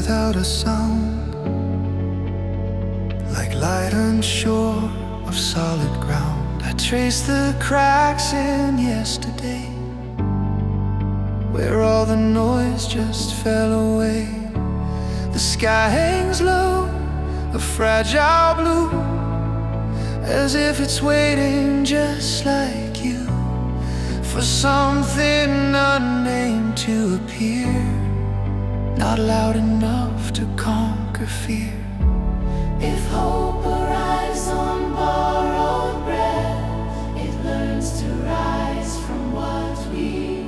without a sound, like light unsure of solid ground. I trace the cracks in yesterday, where all the noise just fell away. The sky hangs low, a fragile blue, as if it's waiting just like you, for something unnamed to appear, not loud enough to conquer fear. If hope arrives on borrowed breath, it learns to rise from what we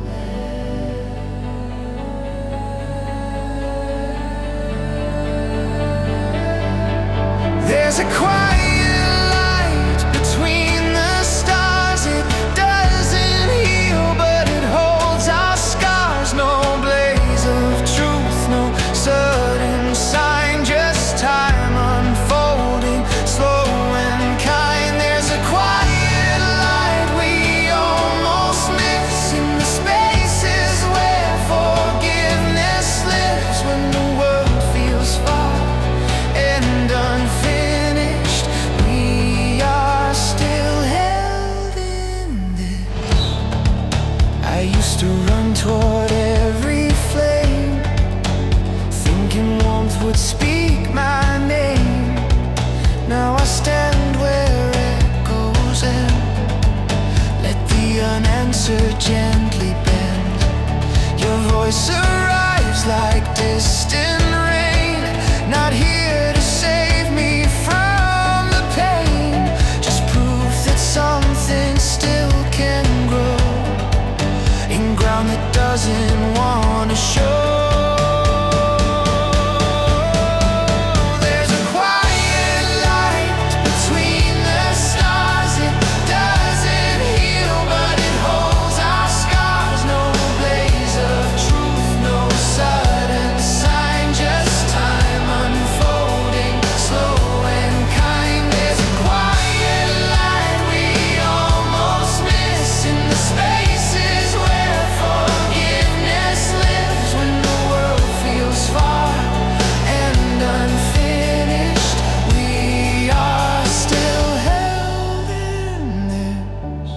left. There's a quiet light between the stars. It doesn't heal, but it holds our scars. No blaze of truth, no sudden sign, just time unfolding, slow and kind. There's a quiet light we almost miss in the spaces where forgiveness lives, when the world feels far and unfinished. We are still held in this. I used to run toward every flame, thinking warmth would speak my name. Now I stand where echoes end, let the unanswered gently bend. Your voice arrives like distant rain, not here to save me from the pain, just proof that something still can grow in ground that doesn't want to show. There's a quiet light between the stars. It doesn't heal, but it holds our scars. No blaze of truth, no sudden sign, just time unfolding, slow and kind. There's a quiet light we almost miss in the spaces where forgiveness lives, when the world feels far and unfinished. We are still held in this.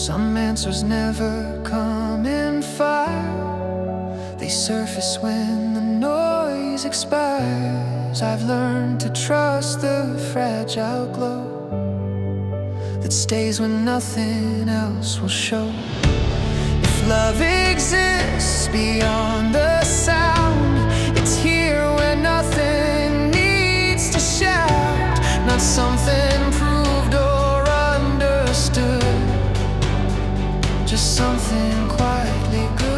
Some answers never come in fire, they surface when the noise expires. I've learned to trust the fragile glow that stays when nothing else will show. If love exists beyond the sound, it's here where nothing needs to shout, not something proved or understood, just something quietly good.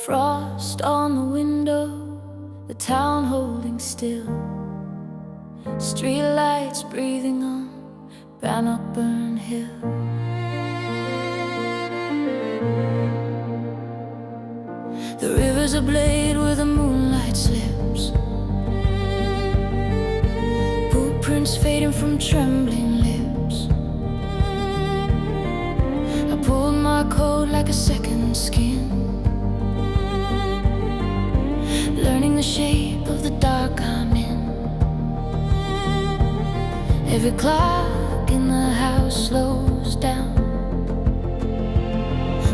Frost on the window, the town holding still, streetlights breathing on Bannockburn Hill. The river's ablaze where the moonlight slips, footprints fading from trembling lips. I pulled my coat like a second skin, learning the shape of the dark I'm in. Every clock in the house slows down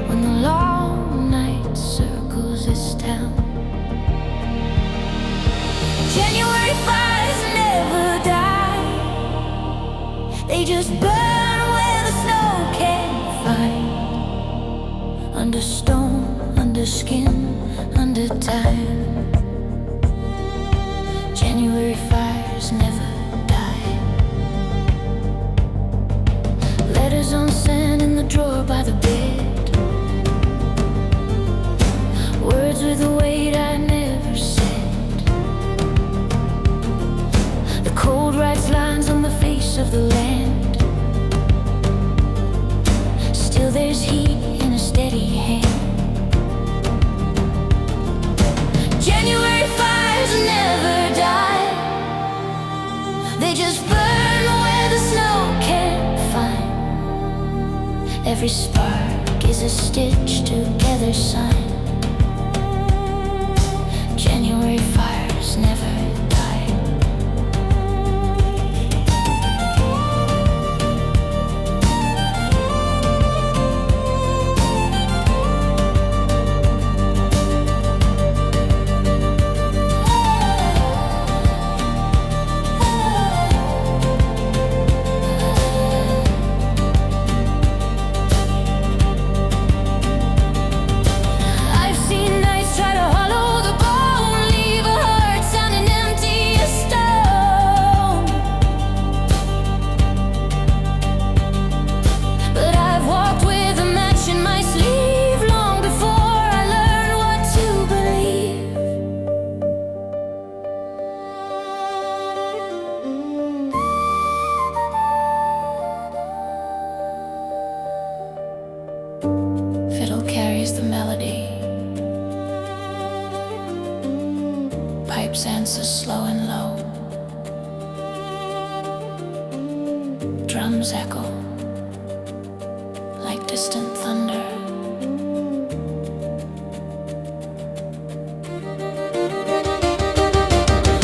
when the long night circles this town. January fires never die, they just burn where the snow can't find, under stone, under skin, under time. January fires never die. Letters unsent in the drawer by the bed, words with a weight I never said. The cold writes lines on the face of the land, still there's heat in a steady hand. January fires never die, they just burn where the snow can't find. Every spark is a stitch together sign. January fires never die. I've seen nights try to hollow the bone, leave a heart sounding empty as stone. But I've walked with a match in my sleeve long before I learned what to believe. Fiddle carries the melody, pipes answer slow and low, drums echo like distant thunder.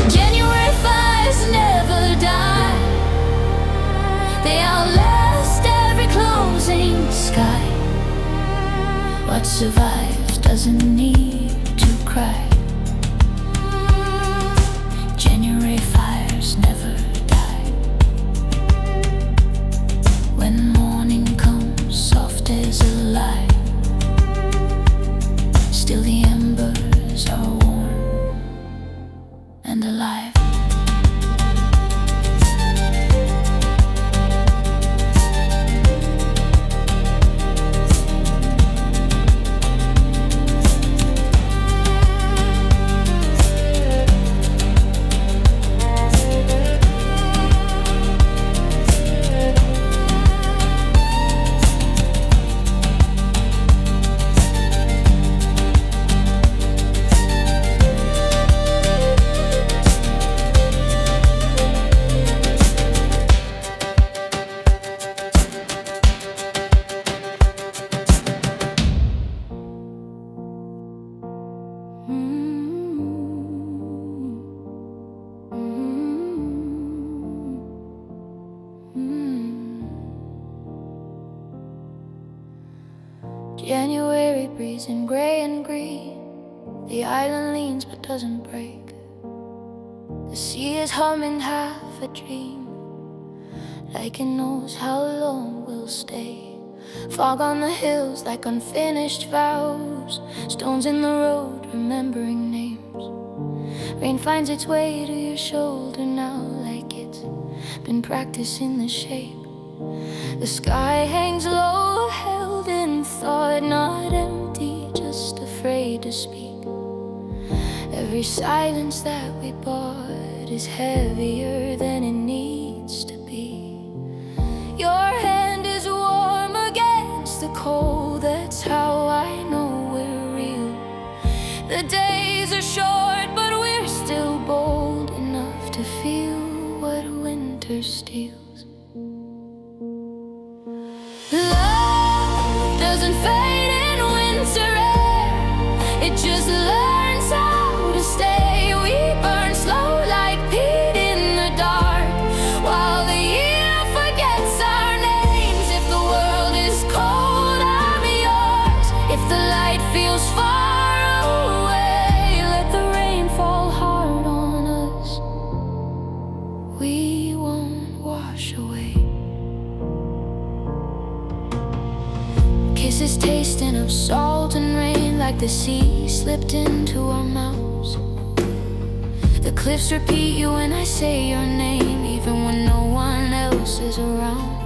January fires never die, they outlast every closing sky. What survives doesn't need to cry. January fires never die. When morning comes soft as a lie, still the embers are warm and alive. January breeze in gray and green, the island leans but doesn't break. The sea is humming half a dream, like it knows how long we'll stay. Fog on the hills like unfinished vows, stones in the road remembering names. Rain finds its way to your shoulder now, like it's been practicing the shape. The sky hangs low, held in thought, not empty, just afraid to speak. Every silence that we bought is heavier than it needs to be. Your hand is warm against the cold, that's how I know we're real. The days are short, but we're still bold enough to feel what winter steals. Love doesn't fade in winter air, it just learns how to stay. We burn slow like peat in the dark, while the year forgets our names. If the world is cold, I'm yours. If the light feels far away, let the rain fall hard on us. We won't wash away. Kisses tasting of salt and rain, like the sea slipped into our mouths. The cliffs repeat you when I say your name, even when no one else is around.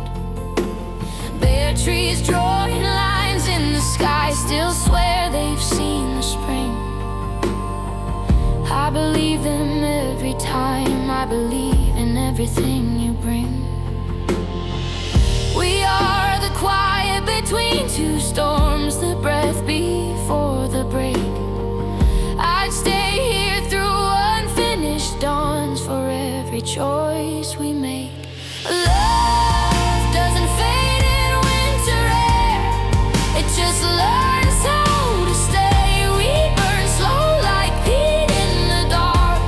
Bare trees drawing lines in the sky still swear they've seen the spring. I believe them every time, I believe in everything you bring. We are the quiet between two storms, the breath before the break. I'd stay here through unfinished dawns for every choice we make. Love doesn't fade in winter air, it just learns how to stay. We burn slow like peat in the dark,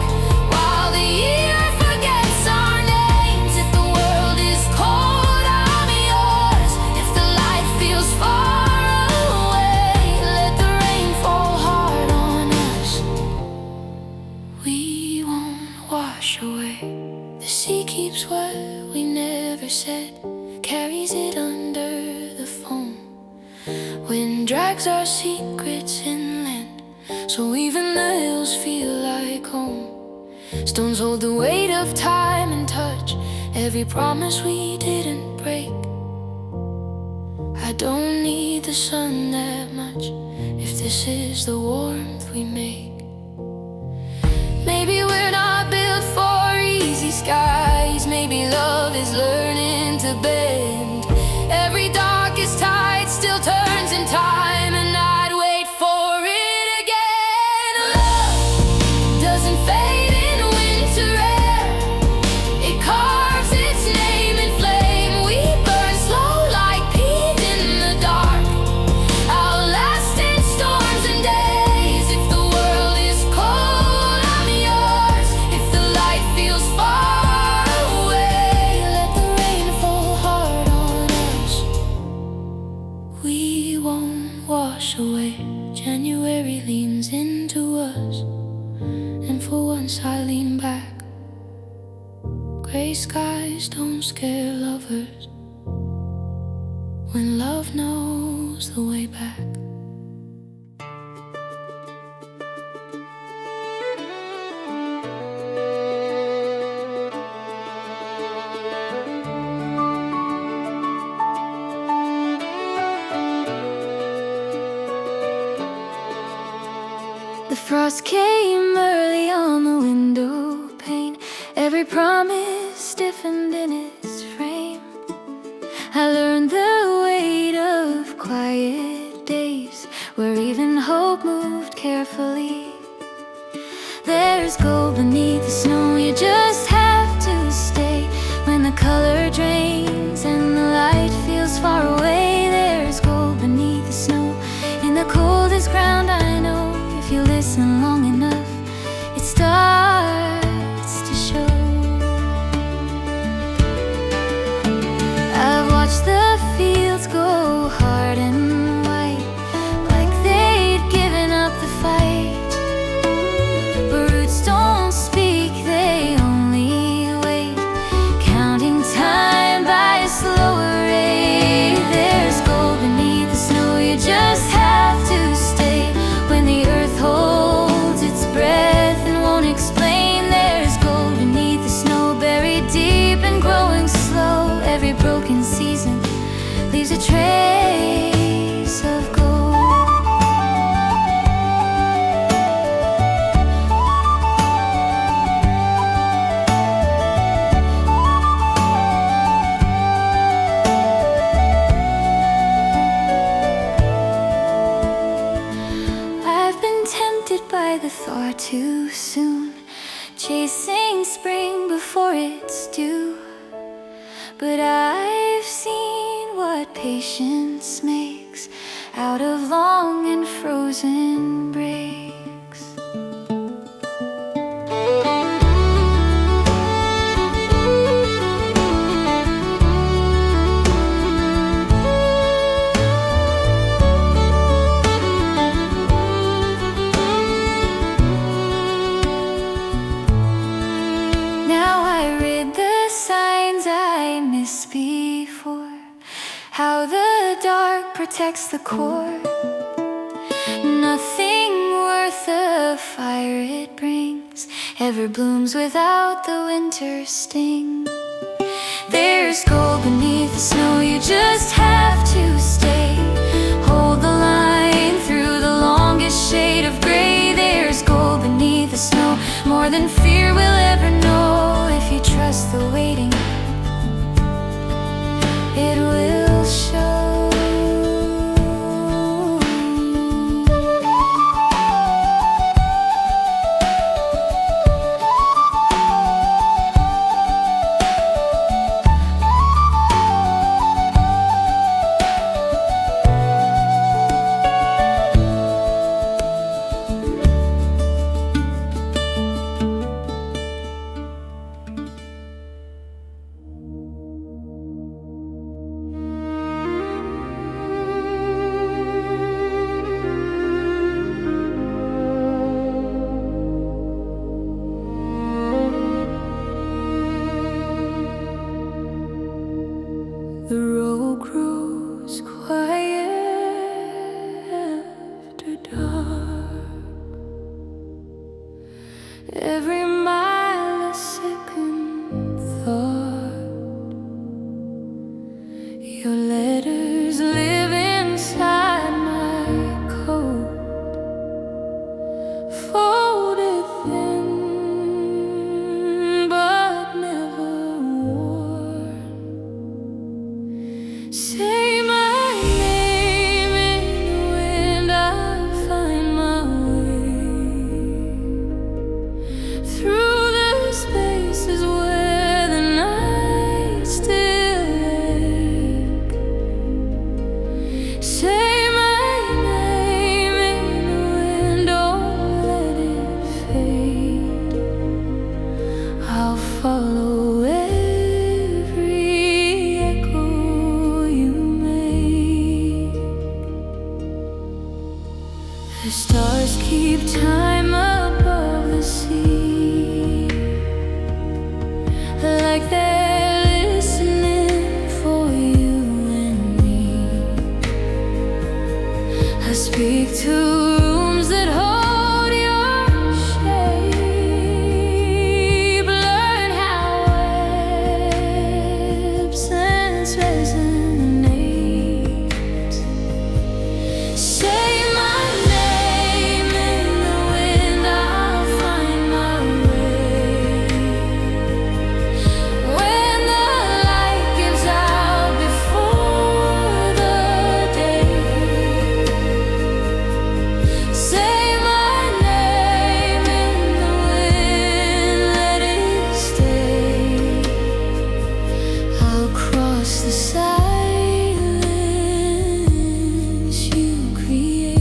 while the year forgets our names. If the world is cold, I'm yours. If the light feels far away, let the rain fall hard on us. We won't wash away. The sea keeps what we never said, carries it under the foam. Wind drags our secrets inland, so even the hills feel like home. Stones hold the weight of time and touch every promise we didn't break. I don't need the sun that much if this is the warmth we make. Maybe we're not built for easy skies, maybe love is learning to bend. Every darkest tide still turns in time, and I'd wait for it again. Love doesn't fade in winter air, it carves its name in flame. We burn slow like peat in the dark, outlasting storms and days. If the world is cold, I'm yours. If the light feels far away, let the rain fall hard on us. We won't wash away. January leans into us, and for once I lean back. Gray skies don't scare lovers when love knows the way back. The frost came early on the window pane, every promise stiffened in its frame. I learned the weight of quiet days, where even hope moved carefully. There's gold beneath the snow, you just have to stay. When the color drains and the light feels far away, there's gold beneath the snow, in the coldest ground I know. If you listen long enough, it starts to show. I've watched the fields go hard and white, like they'd given up the fight. But roots don't speak, they only wait, counting time by a slower rate. There's gold beneath the snow, you just have to stay. When the earth holds its breath and won't explain, the thaw too soon, chasing spring before it's due. But I've seen what patience makes out of long and frozen breaks. How the dark protects the core. Nothing worth the fire it brings ever blooms without the winter sting. There's gold beneath the snow, you just have to stay. Hold the line through the longest shade of gray. There's gold beneath the snow, more than fear will ever know. If you trust the waiting, it will show. The road grows quiet after dark. Every mile a second thought. Your letters live inside my coat, folded thin but never worn. Say my name in the wind, I'll find my way through the spaces where the night still ache. Say my name in the wind, don't let it fade. I'll follow every echo you make. The stars keep time above the sea, like they're listening for you and me. I speak to rooms that hold your shape, learn how absence resonates. Say my name in the wind, I'll find my way. When the light gives out before the day, say my name in the wind, let it stay. I'll cross the silence you create.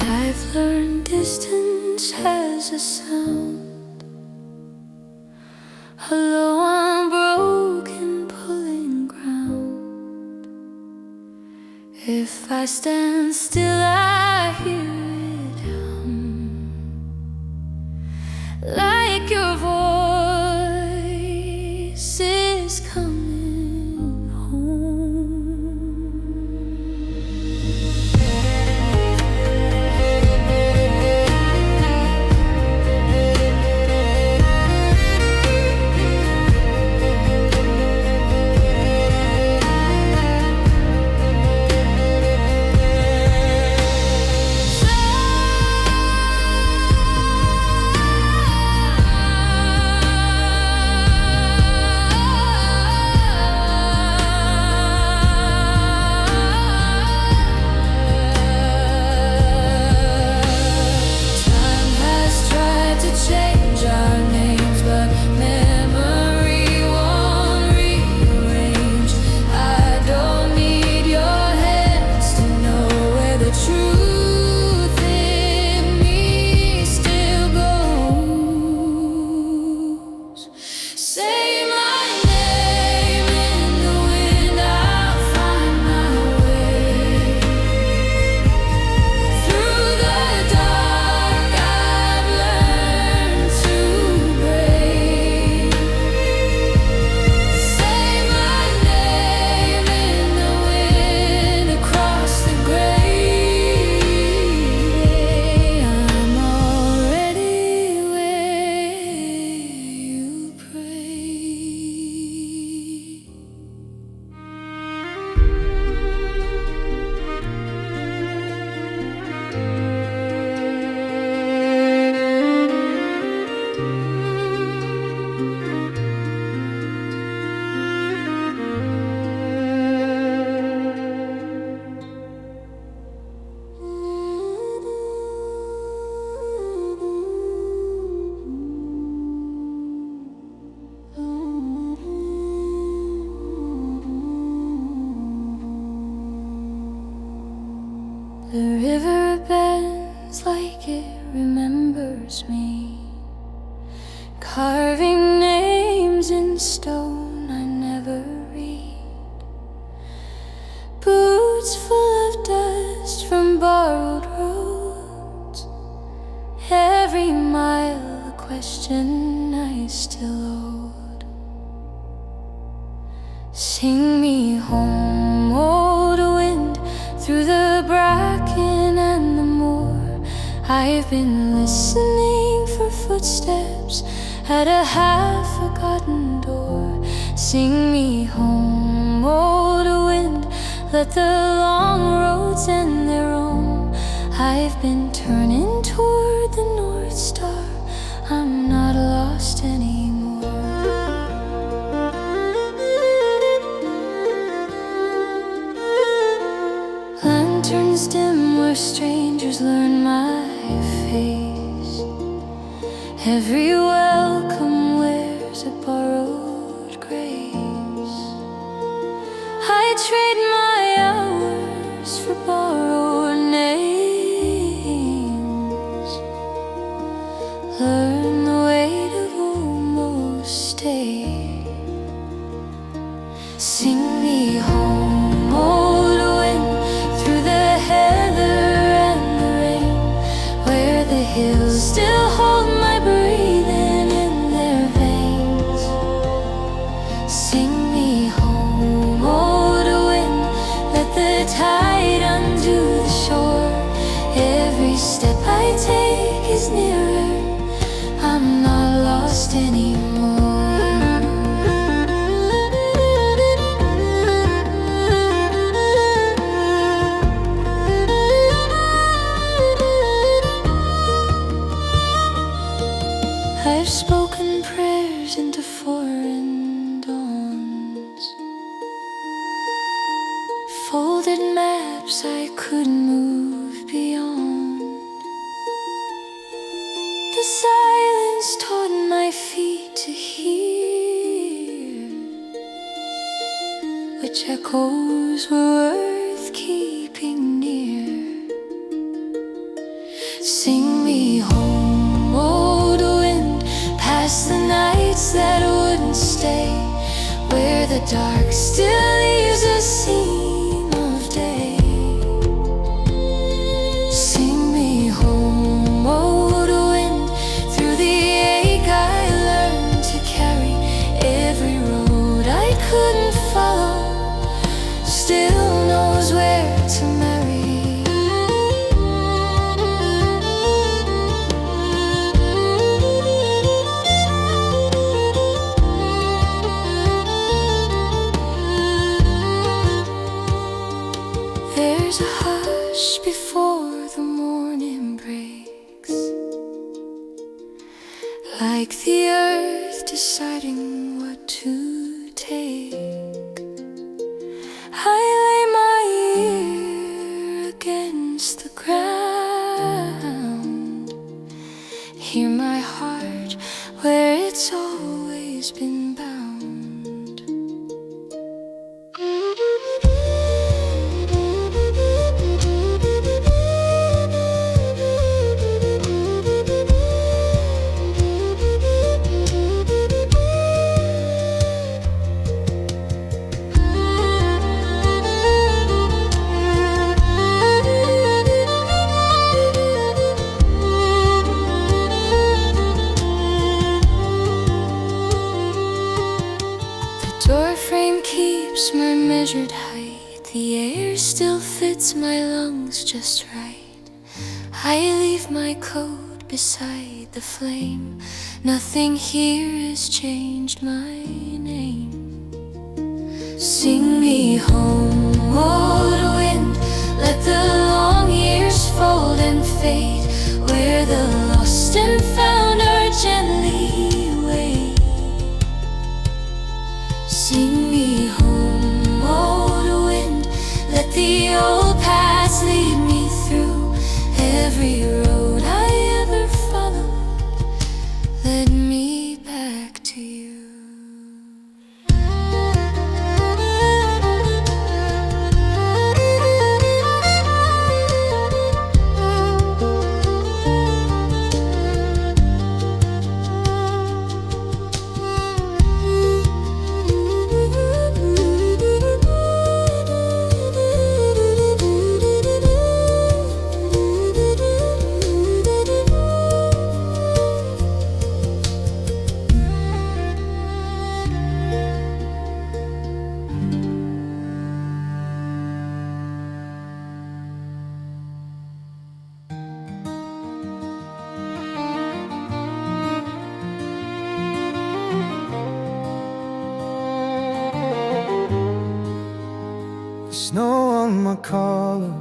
I've learned distance has a sound, a low unbroken pulling ground. If I stand still, I hear it hum, like your voice is coming home. The river bends like it remembers me, carving names in stone I never read. Boots full of dust from borrowed roads, every mile a question I still owed. Sing me home, old wind, through the bracken and the moor. I've been listening for footsteps at a half-forgotten door. Sing me home, old wind, let the long roads end their own. I've been turning toward the North Star, I'm not lost anymore. Lanterns dim where strangers learn my face. Every welcome wears a borrowed grace. I trade my hours for borrowed names. Learn the weight of almost stay. Sing me home, old wind, through the heather and the rain, where the hills still hold my breathing in their veins. Sing me home, old wind, let the tide undo the shore. Every step I take is nearer, I'm not lost anymore. I've spoken prayers into foreign dawns, folded maps I couldn't move beyond. The silence taught my feet to hear which echoes were worth keeping near. Sing me home, old wind, past the nights that wouldn't stay, where the dark still leaves a seam of day. Sing me home, old wind, through the ache I learned to carry. Every road I couldn't follow still knows where to marry. There's a hush before the morning breaks, like the earth deciding what to take. I lay my ear against the ground, hear my heart where it's always been bound. Doorframe keeps my measured height, the air still fits my lungs just right. I leave my coat beside the flame, nothing here has changed my name. Sing me home, old wind, let the long years fold and fade, where the lost and found are gently weighed. Sing me home, old wind, let the old paths lead me through. Every road I ever followed led me back to you. my collar,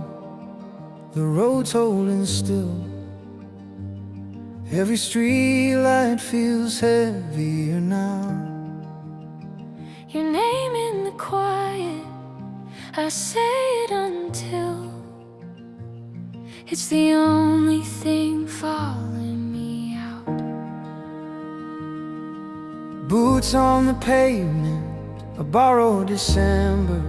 the road's holding still. Every street light feels heavier now. Your name in the quiet, I say it until it's the only thing falling me out. Boots on the pavement, a borrowed December.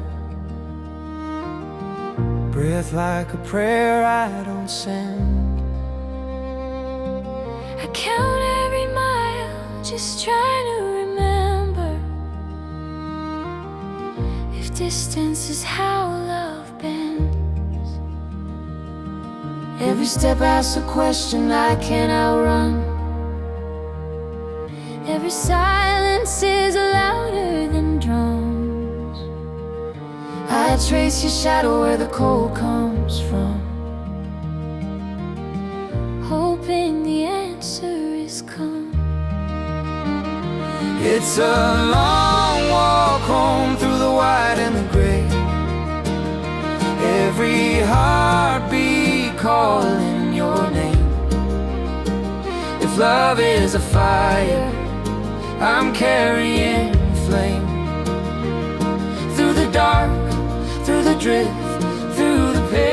Breath like a prayer I don't send. I count every mile, just trying to remember if distance is how love bends. Every step asks a question I can't outrun. Every silence is louder than drums. I trace your shadow where the cold comes from, hoping the answer is come. It's a long walk home through the white and the gray. Every heartbeat calling your name. If love is a fire, I'm carrying flame. Through the dark, through the drift, through the pain.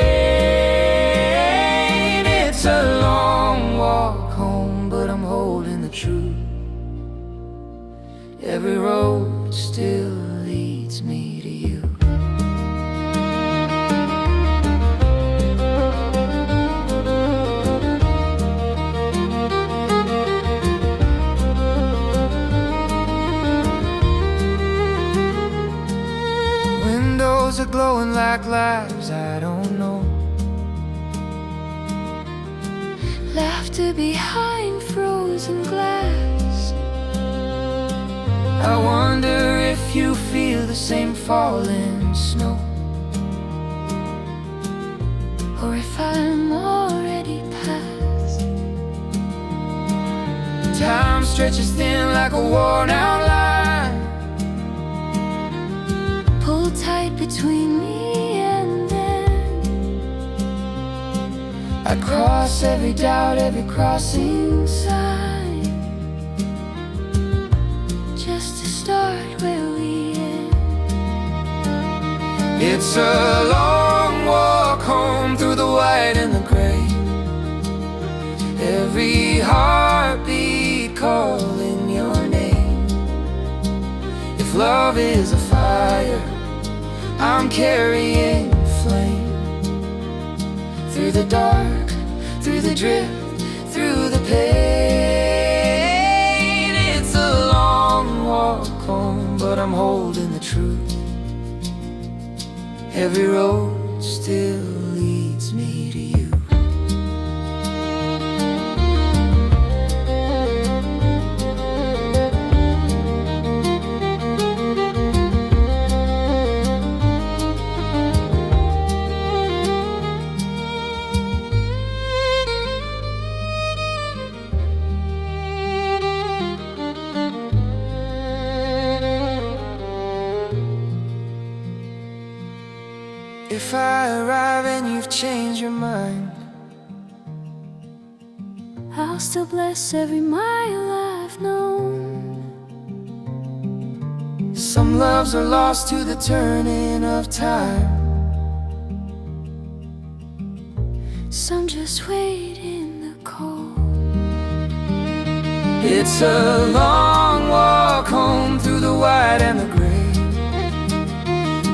It's a long walk home, but I'm holding the truth. Every road still leads me to you. Windows are glowing like lives I don't know. Laughter behind frozen glass. I wonder if you feel the same falling snow, Or if I'm already past. time stretches thin like a worn out line. Pull tight between me and them. I cross every doubt, every crossing sign, Just to start where we end. It's a long walk home through the white and the gray. Every heartbeat calling your name. If love is a fire, I'm carrying flame. Through the dark, through the drift, through the pain. It's a long walk home, but I'm holding the truth. Every road still leads me to you. If I arrive and you've changed your mind, I'll still bless every mile I've known. some loves are lost to the turning of time. Some just wait in the cold. It's a long walk home through the white and the gray.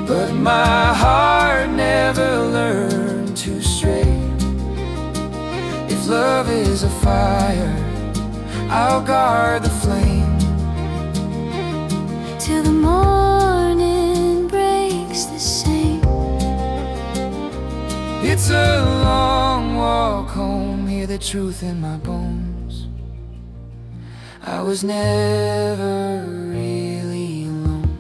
But my heart never learned to stray. If love is a fire, I'll guard the flame. Till the morning breaks the same. It's a long walk home, hear the truth in my bones. I was never really alone.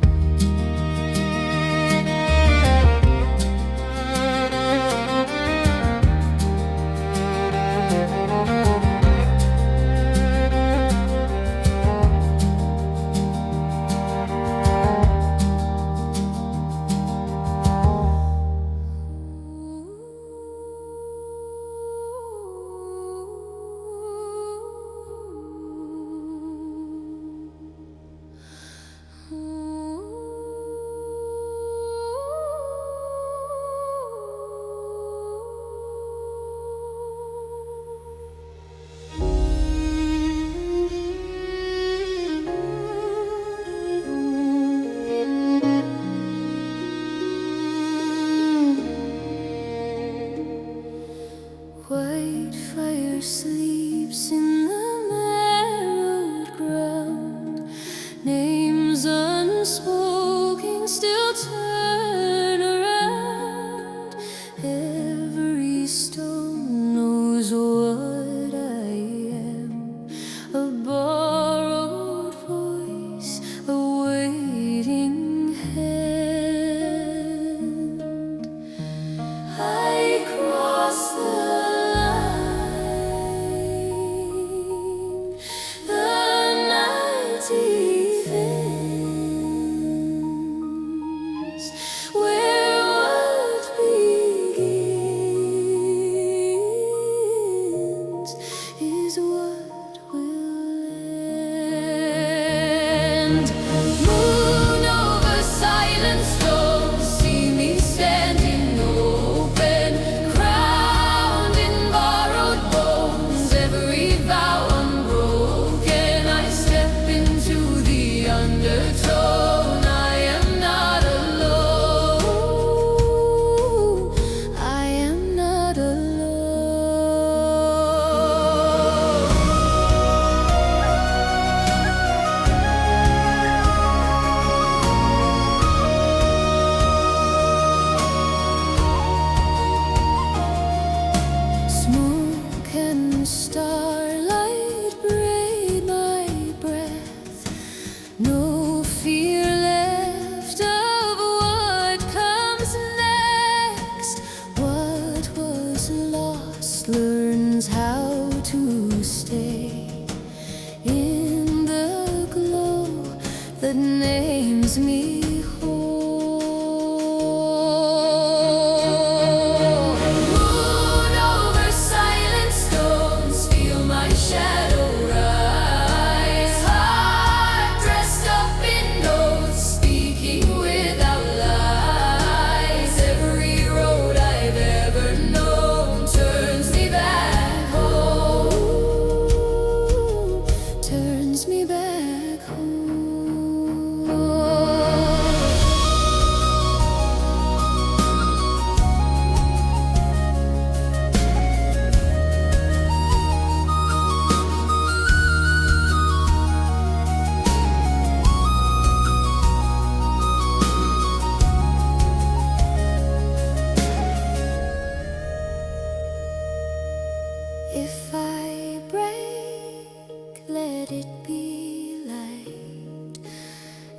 If I break, let it be light.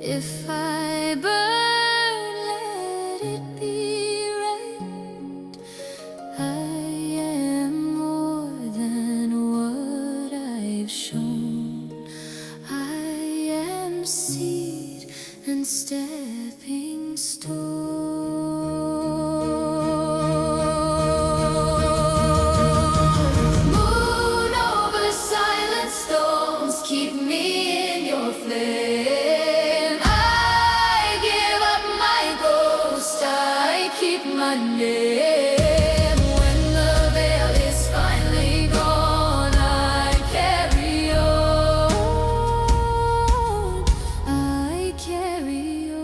If I burn, let it be right. I am more than what I've shown. I am seed and stepping stone. Moon over silent stones, keep me in your flame. I give up my ghost, I keep my name. When the veil is finally gone, I carry on. I carry on.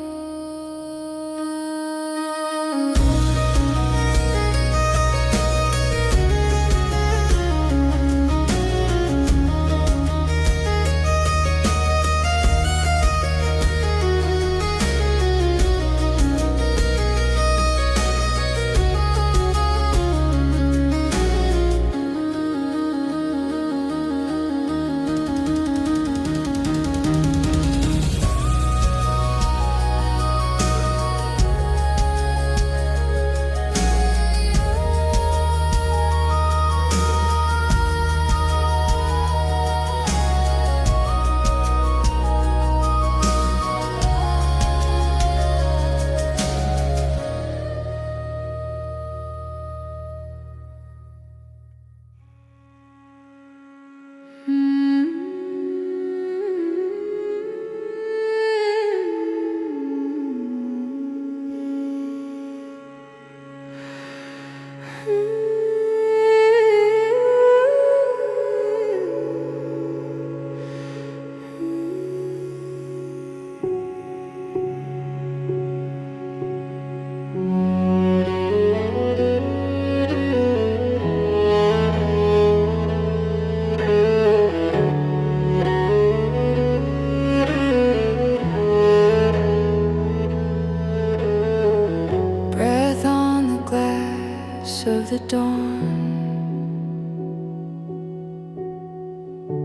Breath on the glass of the dawn,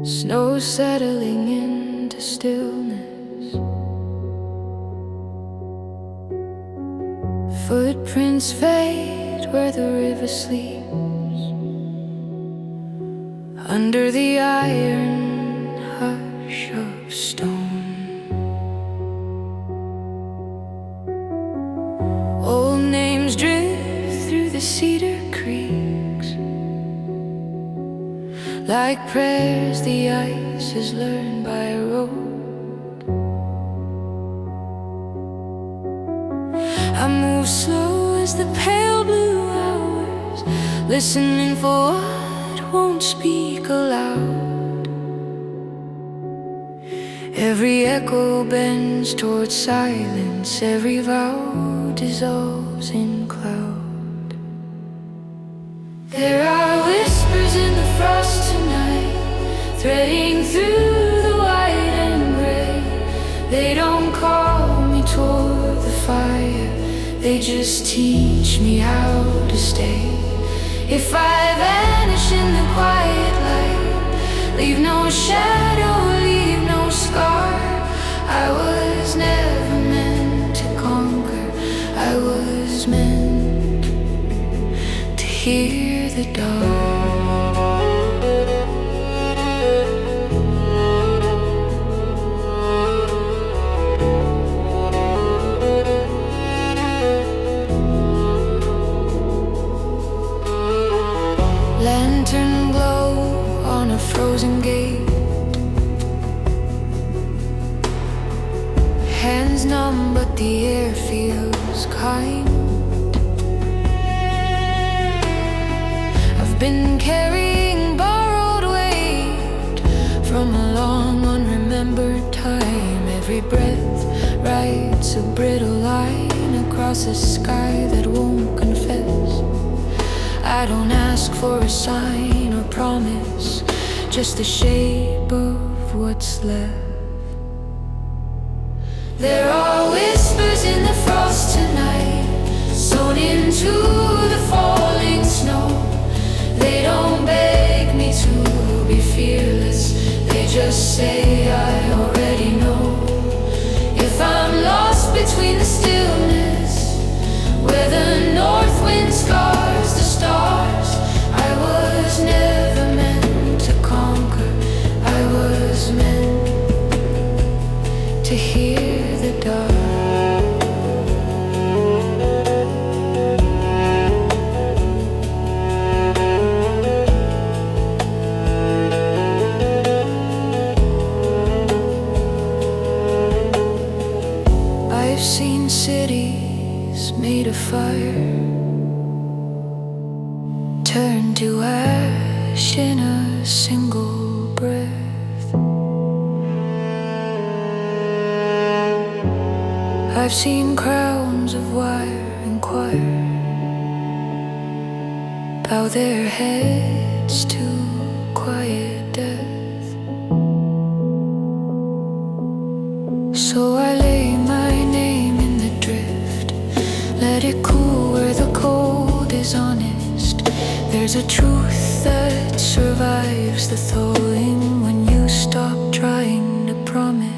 snow settling into stillness, footprints fade where the river sleeps, under the iron hush of stone. Old names drift through the cedar creeks, like prayers the ice has learned by rote. I move slow as the pale blue hours, listening for what won't speak aloud. Every echo bends towards silence, every vow dissolves in cloud. There are whispers in the frost tonight, threading through the white and gray. They don't call me toward the fire, they just teach me how to stay. If I vanish in the quiet light, leave no shadow, leave no scar, I was never meant to conquer, I was meant to hear the dark. Lantern glow on a frozen gate, hands numb but the air feels kind. I've been carrying borrowed weight from a long unremembered time. Every breath writes a brittle line across a sky that won't confess. I don't ask for a sign or promise, just the shape of what's left. There are whispers in the frost tonight, sewn into the falling snow. They don't beg me turn to ash in a single breath. I've seen crowns of wire inquire, bow their heads to quiet death. So I lay my name in the drift, let it cool where the cold is honest. There's a truth that survives the thawing when you stop trying to promise.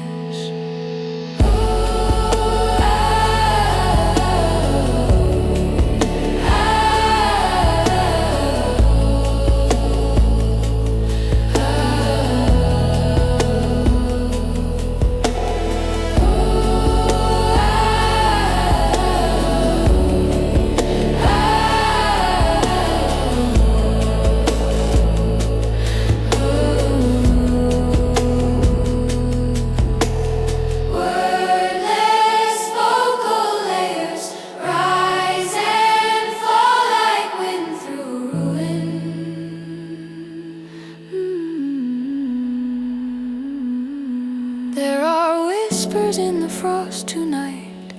There are whispers in the frost tonight,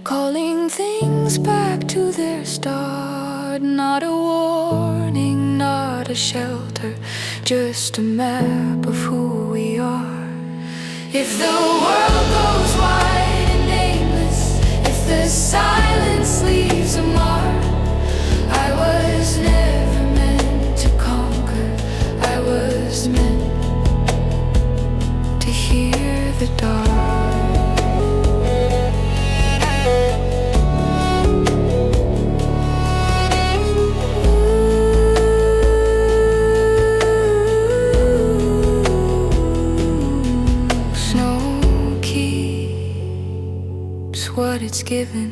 calling things back to their start. Not a warning, not a shelter, just a map of who we are. If the world goes wide and nameless, if the silence leaves a mark, I was never meant to conquer, I was meant to hear the dark. Snow keeps what it's given.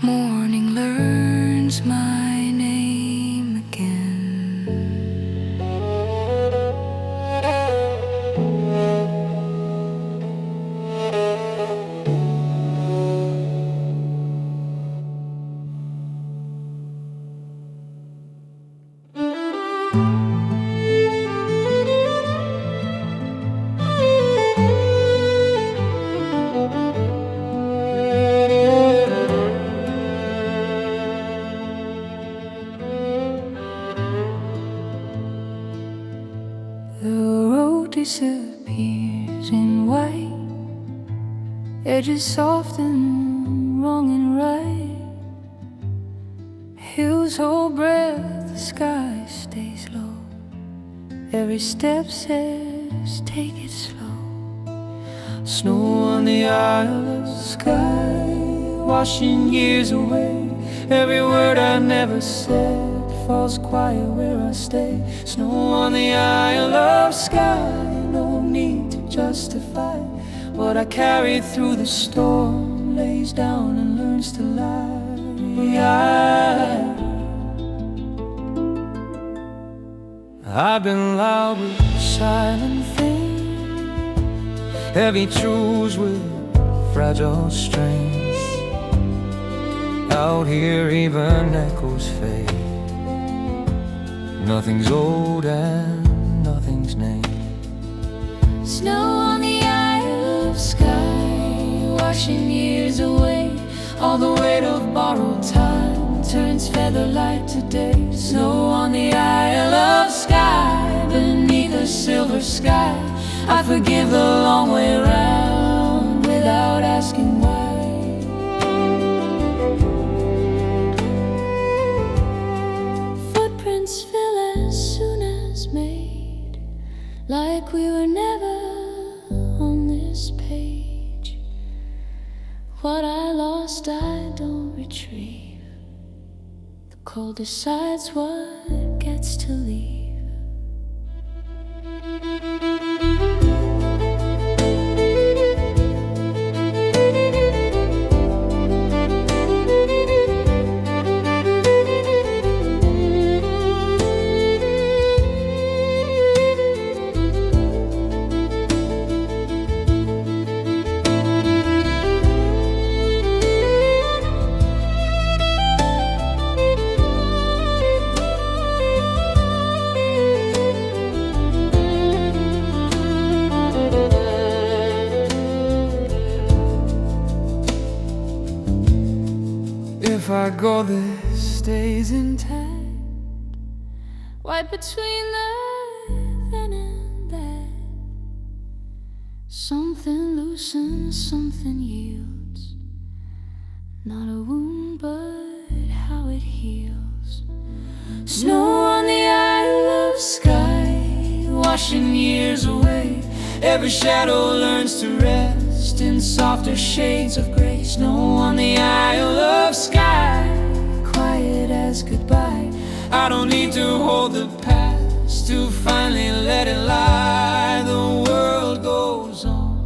Morning learns my name again. The road disappears in white, edges soft and wrong and right. Hills hold breath, the sky stays low. Every step says take it slow. Snow on the Isle of Skye, washing years away. Every word I never said falls quiet where I stay. Snow on the Isle of Skye, no need to justify what I carried through the storm. Lays down and learns to lie. I've been loud with silent things, heavy truths with fragile strings. Out here even echoes fade. Nothing's old and nothing's named. Snow on the Isle of Skye, washing years away. All the weight of borrowed time turns featherlight to day. Snow on the Isle of Skye, beneath a silver sky. I forgive the long way round without asking why. Footprints fill as soon as made, like we were never on this page. What I lost I don't retrieve. The cold decides what gets to leave. go, this stays intact. Right between the then and that, something loosens, something yields. Not a wound, but how it heals. Snow on the Isle of Skye, washing years away. Every shadow learns to rest in softer shades of grey. Snow on the Isle of Skye, quiet as goodbye. I don't need to hold the past to finally let it lie. The world goes on,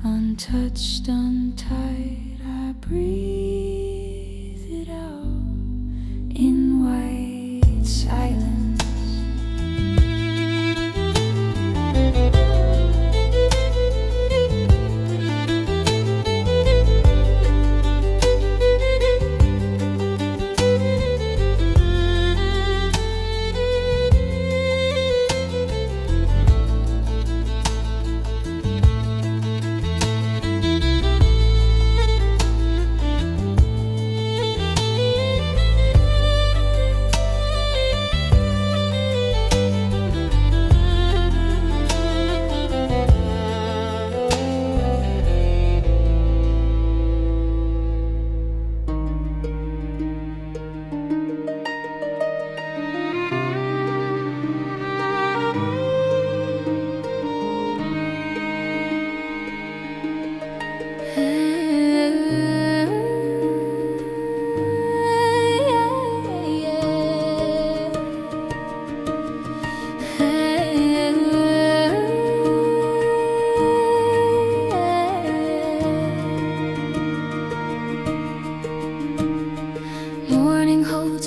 untouched, untied. I breathe it out in white silence.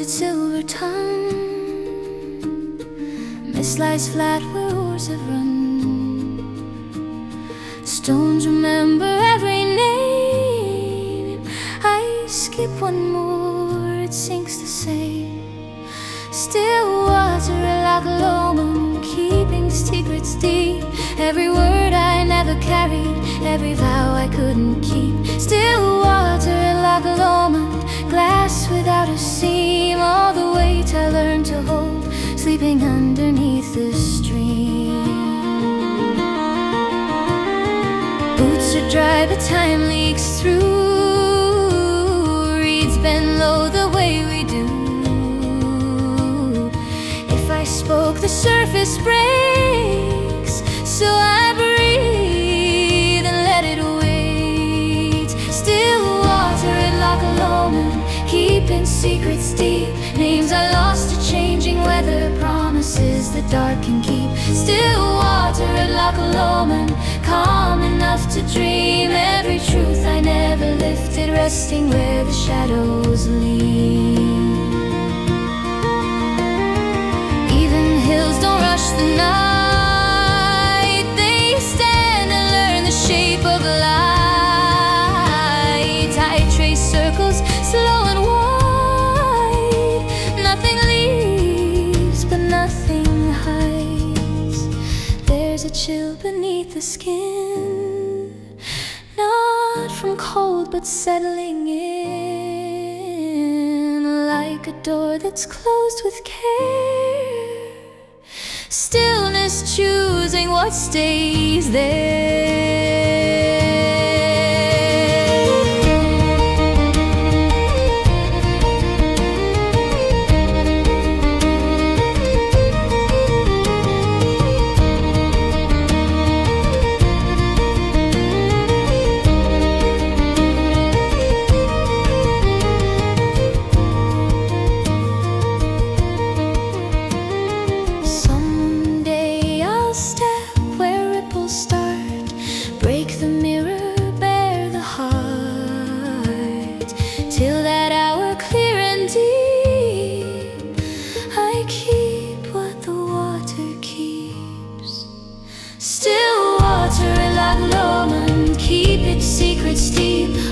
Silver tongue, mist lies flat where oars have run. Stones remember every name. I skip one more, it sinks the same. Still water like Lomond, keeping secrets deep. Every word I never carried, every vow I couldn't keep. Still water like Lomond, glass without a seam. All the weight I learned to hold, sleeping underneath the stream. Boots are dry but time leaks through. Reeds bend low the way we do. If I spoke the surface breaks, so I breathe and let it wait. Still water it like a Lomond, keeping secrets deep. Names I lost to changing weather, promises the dark can keep. Still water it like a Lomond, calm enough to dream. Every truth I never lifted, resting where the shadows lean. Even hills don't rush the night, they stand and learn the shape of light. I trace circles slow and wide. Nothing leaves, but nothing hides. There's a chill beneath the skin, not from cold but settling in, like a door that's closed with care. Stillness choosing what stays there.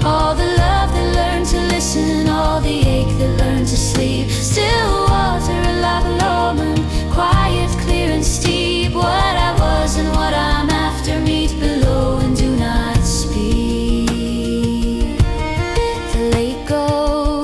All the love that learned to listen, all the ache that learned to sleep. Still water like Lomond, quiet, clear and steep. What I was and what I'm after meet below and do not speak. The lake goes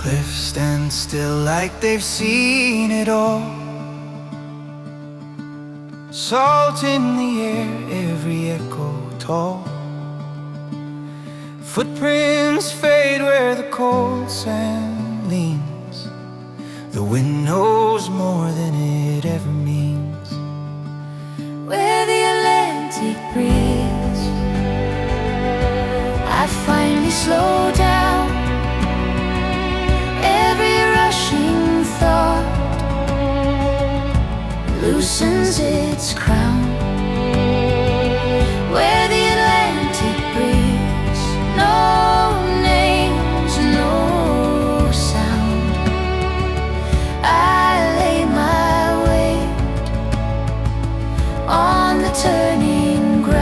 Cliffs stand still like they've seen it all. Salt in the air, every echo tall. Footprints fade where the cold sand leans. The wind knows more than it ever means. Where the Atlantic breathes, I finally slow down. Every rushing thought loosens its crown. Where the Atlantic breathes, no names, no sound. I lay my weight on the turning ground.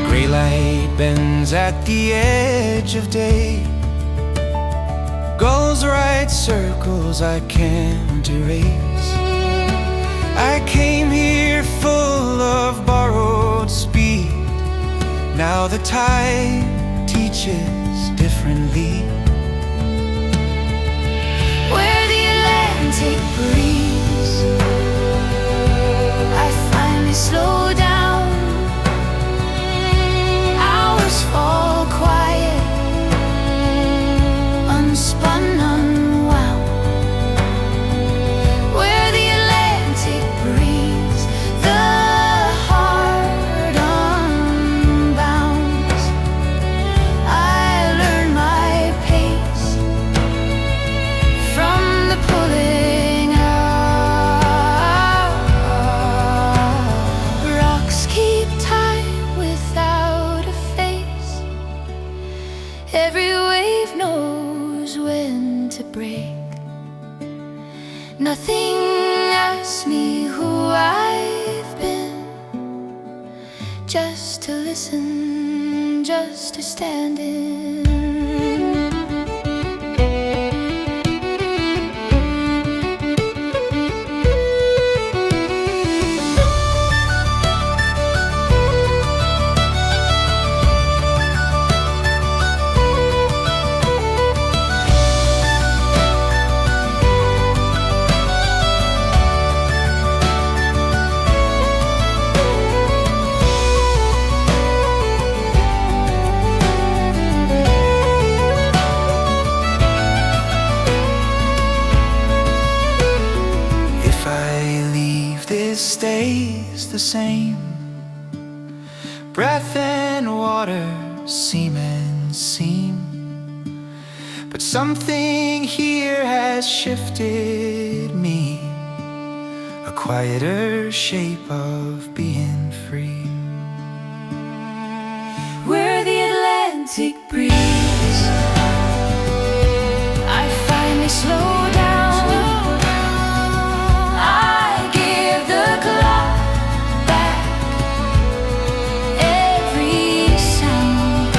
Gray light bends at the edge of day. Gulls write circles I can't erase. I came here full of borrowed speed. Now the tide teaches differently. Where the Atlantic breathes, I finally slow down. Hours fall quiet, unspun, unwound. Where the Atlantic breathes, the heart unbounds. I learn my pace from the pulling out. Rocks keep time without a face. Every wave knows when to break. Nothing asks me who I've been, just to listen, just to stand in. If I leave, this stays the same. Breath and water, seam and seam. But something here has shifted me. A quieter shape of being free. Where the Atlantic breathes, I finally slow down. I give the clock back every sound.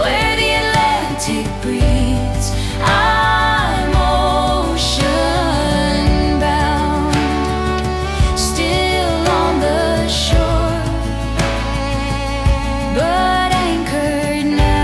Where the Atlantic breathes, I'm ocean bound, still on the shore, but anchored now.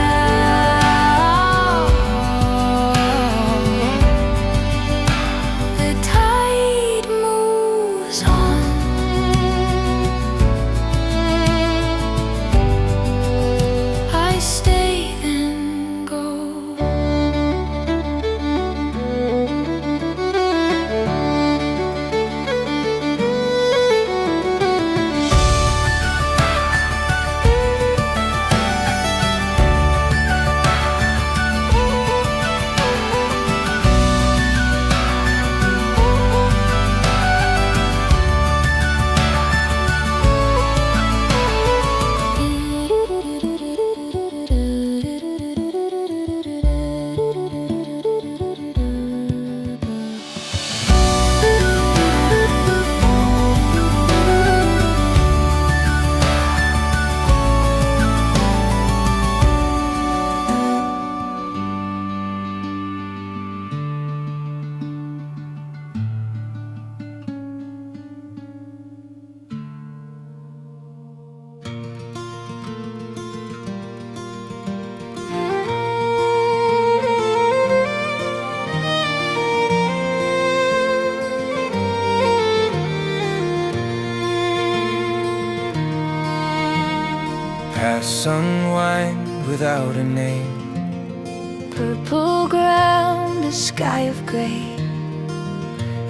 thoughts unwind without a name. Purple ground, a sky of grey.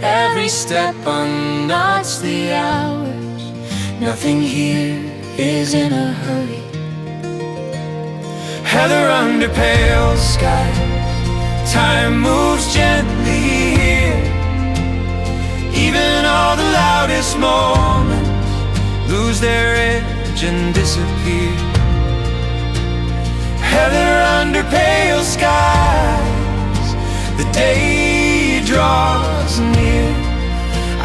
Every step unknots the hours. Nothing here is in a hurry. Heather under pale skies, time moves gently here. Even all the loudest moments lose their edge and disappear. Heather under pale skies, the day draws near.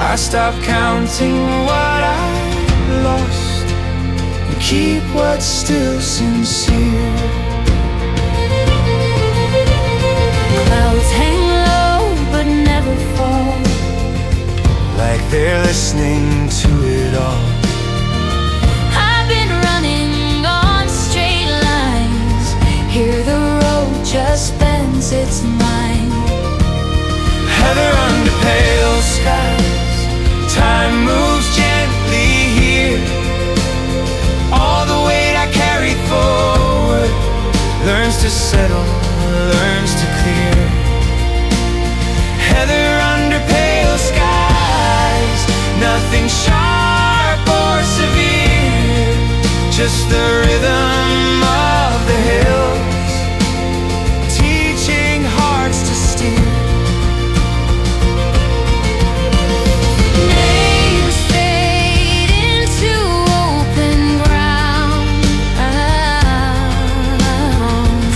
I stop counting what I lost and keep what's still sincere. Clouds hang low but never fall, like they're listening to it all. I've been running on straight lines. Here the road just bends its mind. Heather under pale skies, time moves gently here. All the weight I carry forward learns to settle, learns to clear. Heather under pale skies, nothing sharp or severe, just the rhythm of the hills, teaching hearts to steer. Names fade into open ground.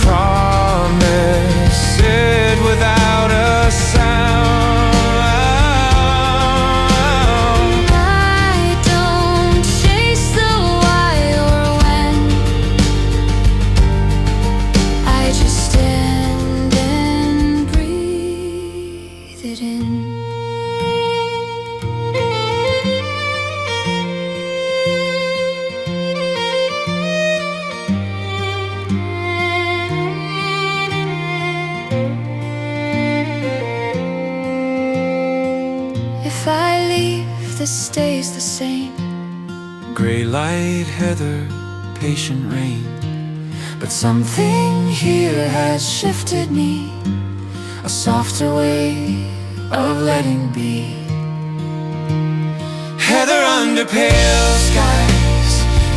Promise said without a sound. I don't chase the why or when, I just stand and breathe it in. If I leave, this stays the same. Gray light, heather, patient rain. But something here has shifted me, a softer way of letting be. Heather under pale skies,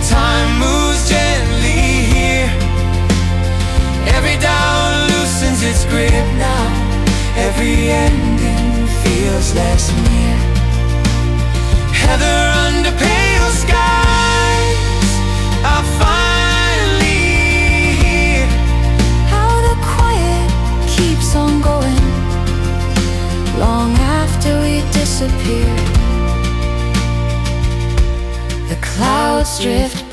time moves gently here. Every doubt loosens its grip now. Every ending feels less near. Heather under pale skies, I finally hear How the quiet keeps on going long after we disappear. The clouds drift